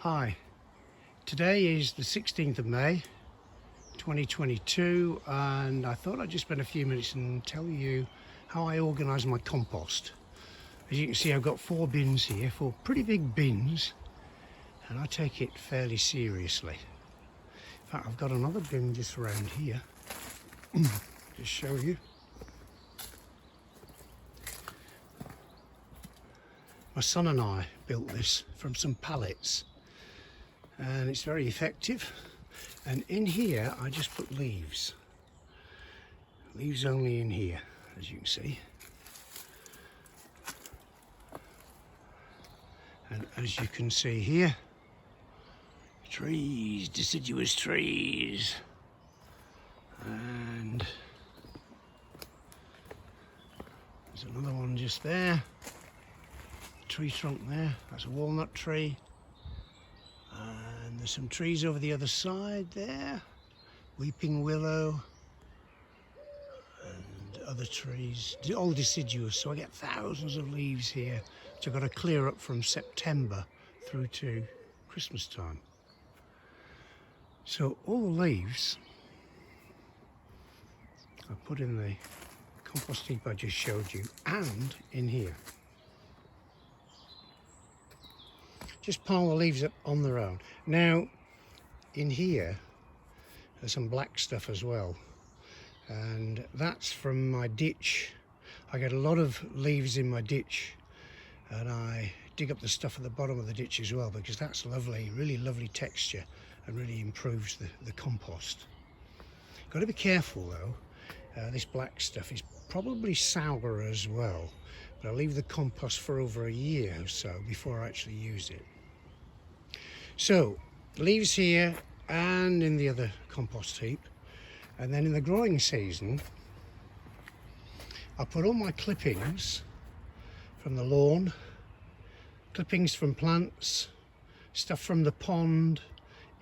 Hi, today is the 16th of May 2022 and I thought I'd just spend a few minutes and tell you how I organise my compost. As you can see, I've got 4 bins here, 4 pretty big bins, and I take it fairly seriously. In fact, I've got another bin just around here. Just show you. My son and I built this from some pallets and it's very effective, and in here I just put leaves only in here, as you can see, and as you can see here, trees, deciduous trees, and there's another one just there, tree trunk there, that's a walnut tree. And there's some trees over the other side there, weeping willow and other trees, all deciduous. So I get thousands of leaves here, which I've got to clear up from September through to Christmas time. So all the leaves I put in the compost heap I just showed you, and in here. Just pile the leaves up on their own. Now, in here, there's some black stuff as well, and that's from my ditch. I get a lot of leaves in my ditch, and I dig up the stuff at the bottom of the ditch as well, because that's lovely, really lovely texture, and really improves the compost. Got to be careful though. This black stuff is probably sour as well, but I leave the compost for over a year or so before I actually use it. So, leaves here and in the other compost heap, and then in the growing season I put all my clippings from the lawn, clippings from plants, stuff from the pond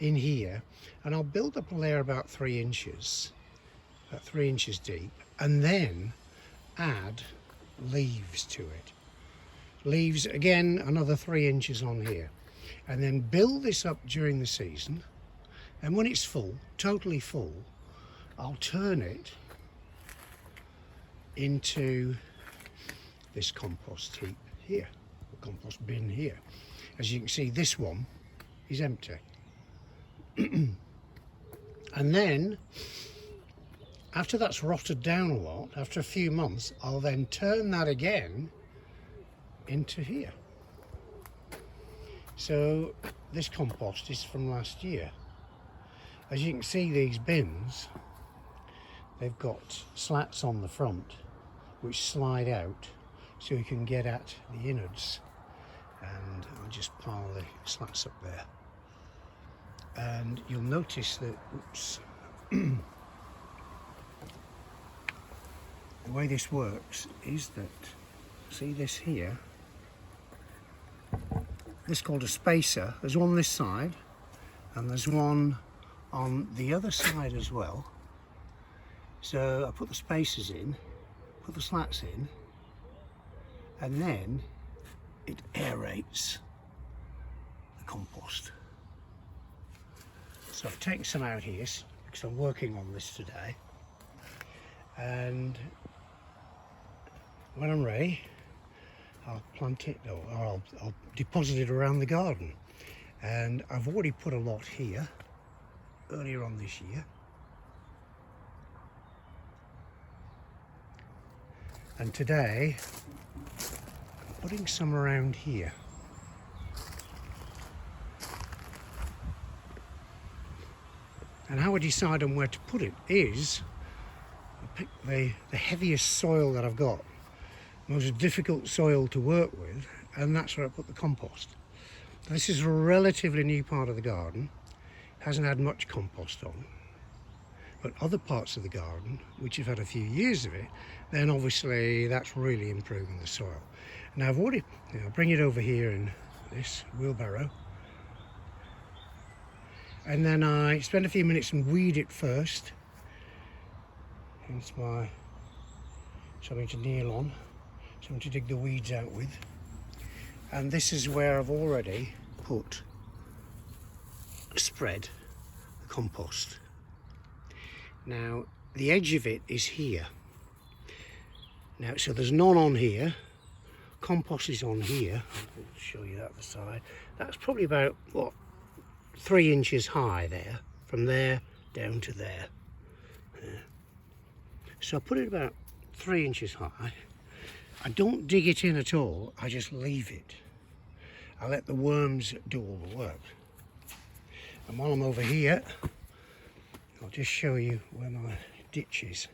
in here, and I'll build up a layer about 3 inches, about 3 inches deep, and then add leaves to it. Leaves again, another 3 inches on here, and then build this up during the season, and when it's full, totally full, I'll turn it into this compost heap here, the compost bin here. As you can see, this one is empty. And then after that's rotted down a lot, after a few months, I'll then turn that again into here. So this compost is from last year. As you can see, these bins, they've got slats on the front which slide out so you can get at the innards, and I'll just pile the slats up there. And you'll notice that, oops, the way this works is that, see this here, this is called a spacer. There's one this side and there's one on the other side as well. So I put the spacers in, put the slats in, and then it aerates the compost. So I've taken some out here because I'm working on this today, and when I'm ready I'll plant it, or I'll deposit it around the garden. And I've already put a lot here earlier on this year, and today I'm putting some around here. And how I decide on where to put it is I pick the heaviest soil that I've got, most difficult soil to work with, and that's where I put the compost. This is a relatively new part of the garden, hasn't had much compost on, but other parts of the garden which have had a few years of it, then obviously that's really improving the soil. Now I've already, I'll bring it over here in this wheelbarrow, and then I spend a few minutes and weed it first. Hence my something to kneel on, something to dig the weeds out with. And this is where I've already put spread the compost. Now the edge of it is here. Now so there's none on here. Compost is on here. I'll show you that other side. That's probably about, what, 3 inches high there, from there down to there. So I put it about 3 inches high. I don't dig it in at all, I just leave it. I let the worms do all the work. And while I'm over here, I'll just show you where my ditch is.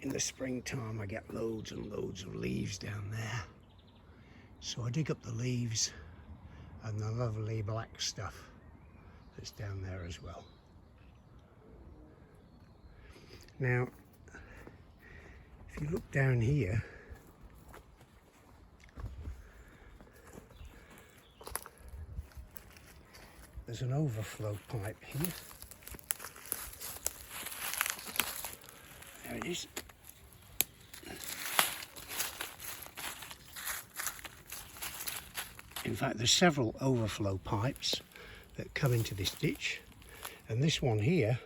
In the springtime I get loads and loads of leaves down there. So I dig up the leaves and the lovely black stuff that's down there as well. Now, if you look down here, there's an overflow pipe here. There it is. In fact, there's several overflow pipes that come into this ditch, and this one here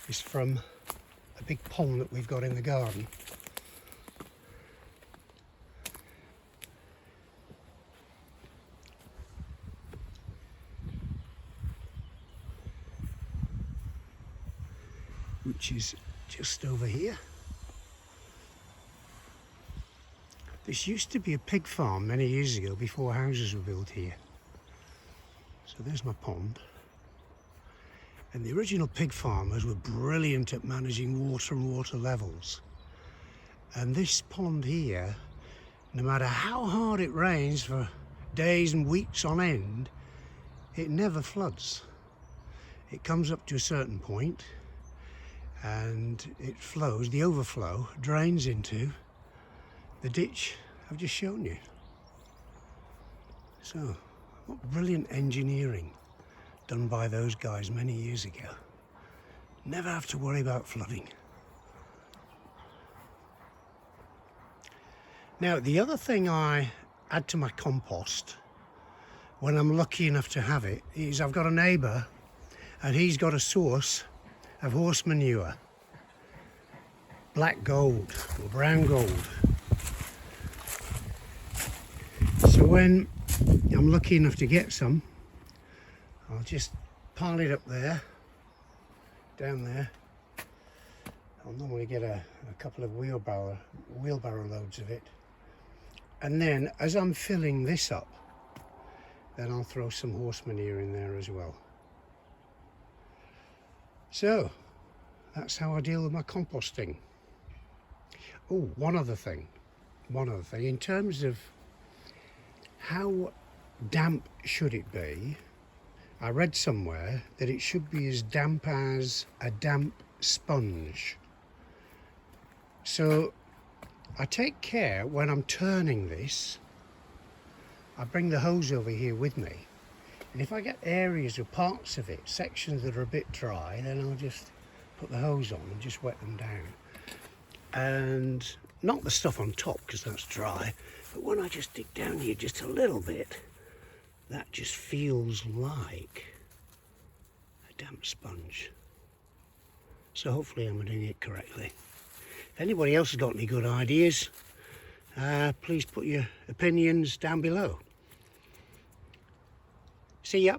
is from a big pond that we've got in the garden. Which is just over here. This used to be a pig farm many years ago, before houses were built here. So there's my pond. And the original pig farmers were brilliant at managing water and water levels. And this pond here, no matter how hard it rains for days and weeks on end, it never floods. It comes up to a certain point and it flows, the overflow drains into the ditch I've just shown you. So, what brilliant engineering done by those guys many years ago. Never have to worry about flooding. Now, the other thing I add to my compost, when I'm lucky enough to have it, is I've got a neighbour and he's got a source of horse manure. Black gold or brown gold. So when I'm lucky enough to get some, I'll just pile it up there, down there. I'll normally get a couple of wheelbarrow loads of it. And then as I'm filling this up, then I'll throw some horse manure in there as well. So that's how I deal with my composting. Oh, one other thing. In terms of how damp should it be, I read somewhere that it should be as damp as a damp sponge. So I take care when I'm turning this, I bring the hose over here with me. And if I get areas or parts of it, sections that are a bit dry, then I'll just put the hose on and just wet them down. And not the stuff on top, because that's dry, but when I just dig down here just a little bit, that just feels like a damp sponge. So hopefully I'm doing it correctly. If anybody else has got any good ideas, please put your opinions down below. See ya.